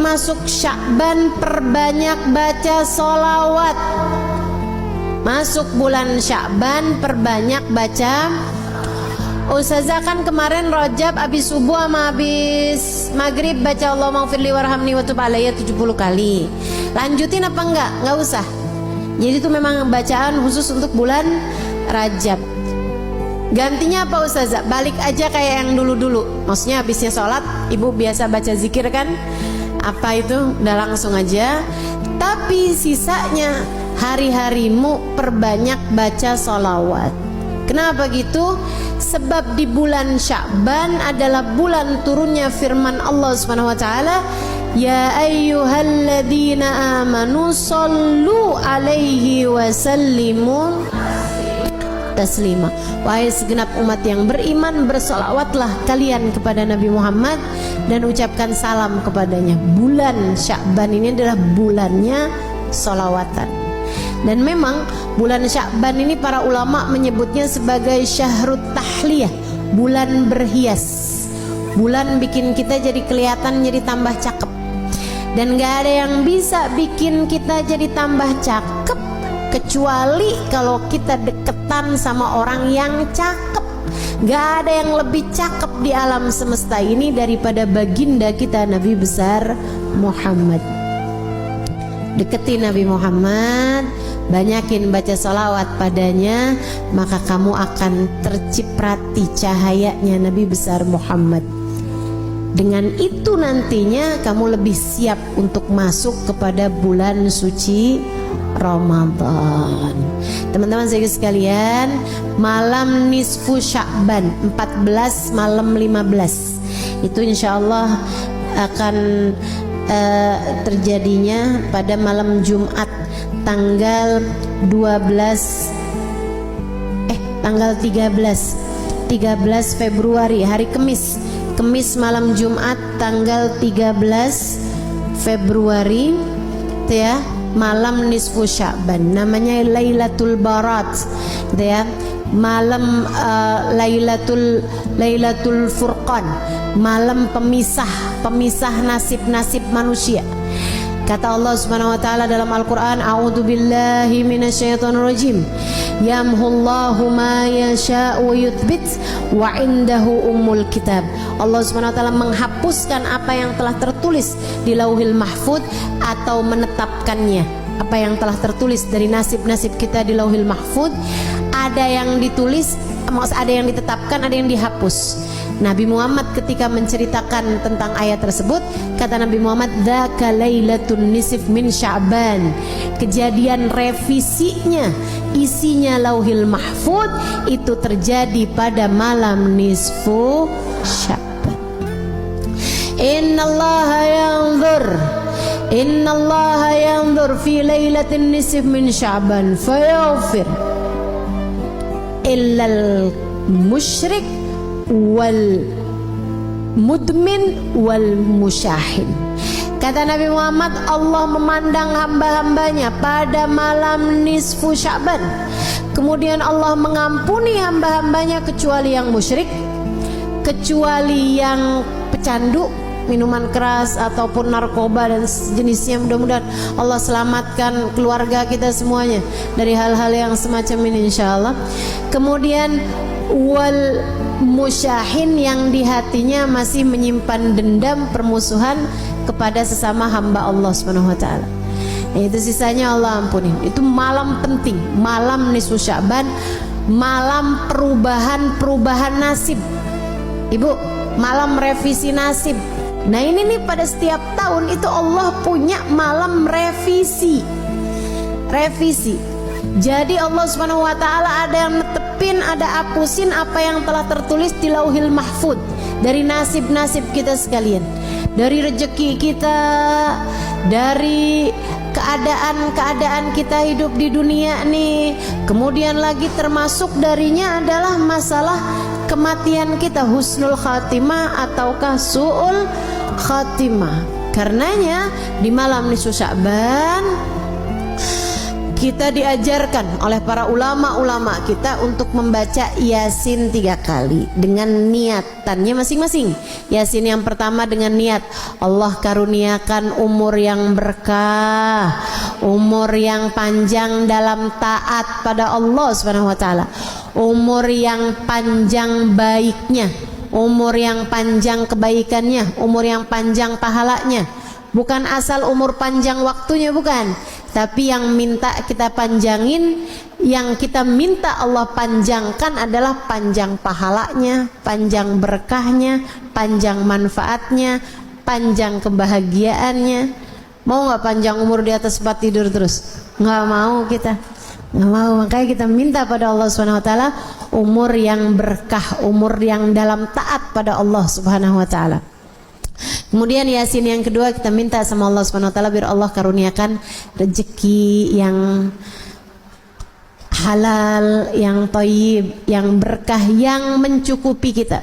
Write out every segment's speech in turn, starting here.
masuk Sya'ban perbanyak baca sholawat. Masuk bulan Sya'ban perbanyak baca. Ustazah kan kemarin Rajab abis subuh sama abis maghrib baca Allahumma ghfirli warhamni wa tub alayya 70 kali. Lanjutin apa enggak? Enggak usah. Jadi itu memang bacaan khusus untuk bulan Rajab. Gantinya apa Ustazah? Balik aja kayak yang dulu-dulu. Maksudnya habisnya sholat ibu biasa baca zikir kan? Apa itu? Udah langsung aja. Tapi sisanya hari-harimu perbanyak baca sholawat. Kenapa gitu? Sebab di bulan Sya'ban adalah bulan turunnya firman Allah Subhanahu wa taala, ya ayyuhalladzina amanu shallu alaihi wa sallimu taslima. Wahai segenap umat yang beriman, bersolawatlah kalian kepada Nabi Muhammad dan ucapkan salam kepadanya. Bulan Sya'ban ini adalah bulannya solawatan. Dan memang bulan Sya'ban ini para ulama menyebutnya sebagai syahrut tahliyah, bulan berhias. Bulan bikin kita jadi kelihatan, jadi tambah cakep. Dan gak ada yang bisa bikin kita jadi tambah cakep kecuali kalau kita deketan sama orang yang cakep. Gak ada yang lebih cakep di alam semesta ini daripada baginda kita Nabi besar Muhammad. Deketi Nabi Muhammad, banyakin baca sholawat padanya, maka kamu akan terciprati cahayanya Nabi besar Muhammad. Dengan itu nantinya kamu lebih siap untuk masuk kepada bulan suci Ramadan. Teman-teman saya sekalian, malam nisfu Sya'ban 14 malam 15 itu insyaallah akan terjadinya pada malam Jumat tanggal 13 Februari, hari Kamis malam Jumat tanggal 13 Februari itu ya, malam nisfu Sya'ban, namanya Lailatul Barat gitu ya, malam Lailatul Furqan, malam pemisah nasib-nasib manusia. Kata Allah Subhanahu wa taala dalam Al-Qur'an, a'udzubillahi minasyaitonirrajim, yamhullahu ma yasha'u wa yuthbit wa indahu ummul kitab. Allah Subhanahu wa taala menghapuskan apa yang telah tertulis di Lauhil Mahfuz atau menetapkannya. Apa yang telah tertulis dari nasib-nasib kita di Lauhil Mahfuz, ada yang ditulis, ada yang ditetapkan, ada yang dihapus. Nabi Muhammad ketika menceritakan tentang ayat tersebut, kata Nabi Muhammad, dzaka lailatun nisf min Sya'ban. Kejadian revisinya, isinya Lauhil Mahfuz itu terjadi pada malam nisfu Sya'ban. Innallaha yanzur fi lailatin nisf min Sya'ban fayaghfir illal musyrik wal mudmin wal musyahin. Kata Nabi Muhammad, Allah memandang hamba-hambanya pada malam nisfu Sya'ban. Kemudian Allah mengampuni hamba-hambanya kecuali yang musyrik, kecuali yang pecandu, minuman keras ataupun narkoba dan sejenisnya. Mudah-mudahan Allah selamatkan keluarga kita semuanya dari hal-hal yang semacam ini insyaallah. Kemudian wal musyahin, yang di hatinya masih menyimpan dendam permusuhan kepada sesama hamba Allah Subhanahu wa taala. Itu sisanya Allah ampuni. Itu malam penting, malam nisfu Sya'ban, malam perubahan nasib. Ibu, malam revisi nasib. Nah ini nih, pada setiap tahun itu Allah punya malam revisi. Jadi Allah Subhanahu wa taala ada yang netepin, ada hapusin apa yang telah tertulis di Lauhil Mahfuz dari nasib-nasib kita sekalian, dari rezeki kita, dari keadaan kita hidup di dunia nih. Kemudian lagi termasuk darinya adalah masalah kematian kita, husnul khatimah ataukah su'ul khatimah. Karenanya di malam nisfu Sya'ban kita diajarkan oleh para ulama-ulama kita untuk membaca Yasin 3 kali dengan niatannya masing-masing. Yasin yang pertama dengan niat Allah karuniakan umur yang berkah, umur yang panjang dalam taat pada Allah Subhanahu wa taala, umur yang panjang baiknya, umur yang panjang kebaikannya, umur yang panjang pahalanya. Bukan asal umur panjang waktunya, bukan, tapi yang minta kita panjangin, yang kita minta Allah panjangkan adalah panjang pahalanya, panjang berkahnya, panjang manfaatnya, panjang kebahagiaannya. Mau nggak panjang umur di atas tempat tidur terus? Nggak mau kita, nggak mau. Makanya kita minta pada Allah Subhanahu Wa Taala umur yang berkah, umur yang dalam taat pada Allah Subhanahu Wa Taala. Kemudian Yasin yang kedua kita minta sama Allah Subhanahu wa taala biar Allah karuniakan rezeki yang halal, yang thayyib, yang berkah, yang mencukupi kita.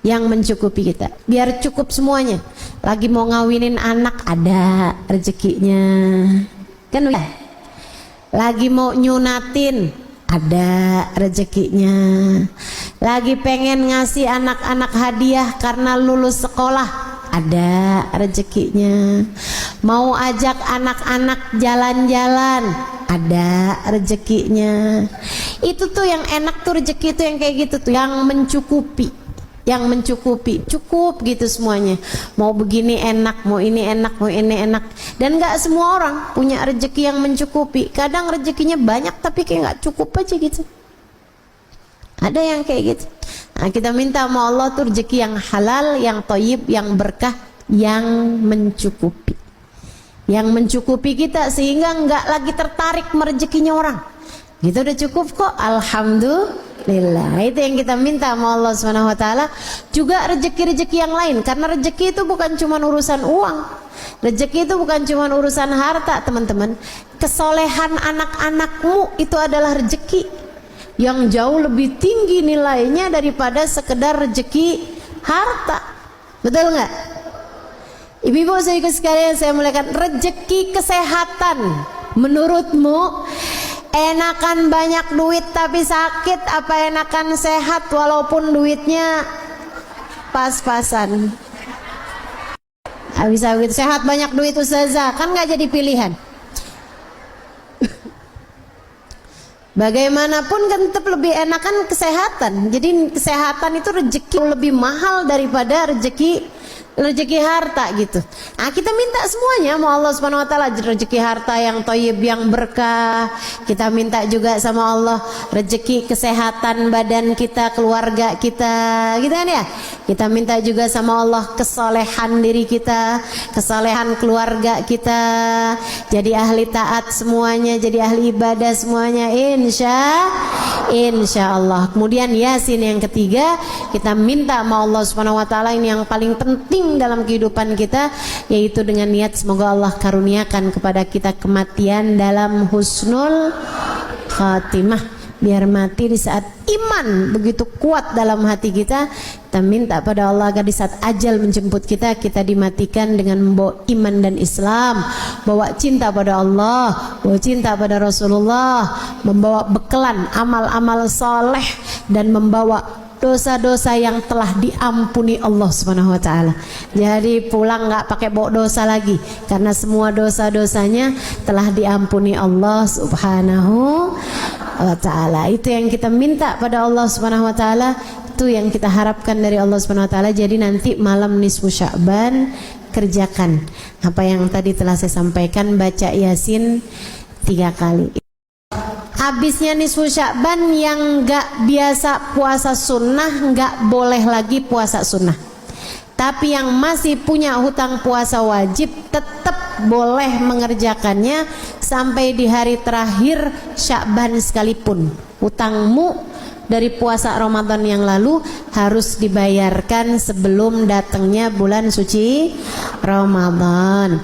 Yang mencukupi kita. Biar cukup semuanya. Lagi mau ngawinin anak ada rezekinya. Kan ya? Lagi mau nyunatin ada rezekinya. Lagi pengen ngasih anak-anak hadiah karena lulus sekolah, ada rezekinya. Mau ajak anak-anak jalan-jalan, ada rezekinya. Itu tuh yang enak tuh, rezeki itu yang kayak gitu tuh, yang mencukupi, yang mencukupi, cukup gitu semuanya. Mau begini enak, mau ini enak, mau ini enak. Dan gak semua orang punya rezeki yang mencukupi. Kadang rezekinya banyak tapi kayak gak cukup aja gitu. Ada yang kayak gitu. Nah, kita minta sama Allah tuh rezeki yang halal, yang thayyib, yang berkah, yang mencukupi. Yang mencukupi kita sehingga nggak lagi tertarik merezekinya orang. Gitu udah cukup kok, alhamdulillah. Itu yang kita minta sama Allah Subhanahu wa taala. Juga rezeki-rezeki yang lain, karena rezeki itu bukan cuma urusan uang. Rezeki itu bukan cuma urusan harta, teman-teman. Kesolehan anak-anakmu itu adalah rezeki yang jauh lebih tinggi nilainya daripada sekedar rezeki harta. Betul nggak? Ibu-ibu saudaraku sekalian, saya muliakan, rezeki kesehatan menurutmu enakan banyak duit tapi sakit apa enakan sehat walaupun duitnya pas-pasan? Bisa gitu, sehat banyak duit ustazah, kan nggak jadi pilihan. Bagaimanapun kan tetap lebih enakan kesehatan. Jadi kesehatan itu rezeki lebih mahal daripada rezeki harta gitu. Nah, kita minta semuanya mau Allah Subhanahu wa taala rezeki harta yang thayyib, yang berkah. Kita minta juga sama Allah rezeki kesehatan badan kita, keluarga kita, gitu kan ya. Kita minta juga sama Allah kesolehan diri kita, kesolehan keluarga kita, jadi ahli taat semuanya, jadi ahli ibadah semuanya, insya Allah. Kemudian Yasin yang ketiga, kita minta sama Allah Subhanahu wa taala ini yang paling penting dalam kehidupan kita, yaitu dengan niat semoga Allah karuniakan kepada kita kematian dalam husnul khatimah, biar mati di saat iman begitu kuat dalam hati kita. Kita minta pada Allah agar di saat ajal menjemput kita, kita dimatikan dengan membawa iman dan Islam, bawa cinta pada Allah, bawa cinta pada Rasulullah, membawa bekalan amal-amal soleh, dan membawa dosa-dosa yang telah diampuni Allah Subhanahu wa taala. Jadi pulang nggak pakai bawa dosa lagi, karena semua dosa-dosanya telah diampuni Allah Subhanahu wa taala. Itu yang kita minta pada Allah Subhanahu wa taala, itu yang kita harapkan dari Allah Subhanahu wa taala. Jadi nanti malam nisfu Sya'ban kerjakan apa yang tadi telah saya sampaikan, baca Yasin 3 kali. Habisnya nisfu Sya'ban yang nggak biasa puasa sunnah nggak boleh lagi puasa sunnah. Tapi yang masih punya hutang puasa wajib tetap boleh mengerjakannya sampai di hari terakhir Sya'ban sekalipun. Hutangmu dari puasa Ramadan yang lalu harus dibayarkan sebelum datangnya bulan suci Ramadan.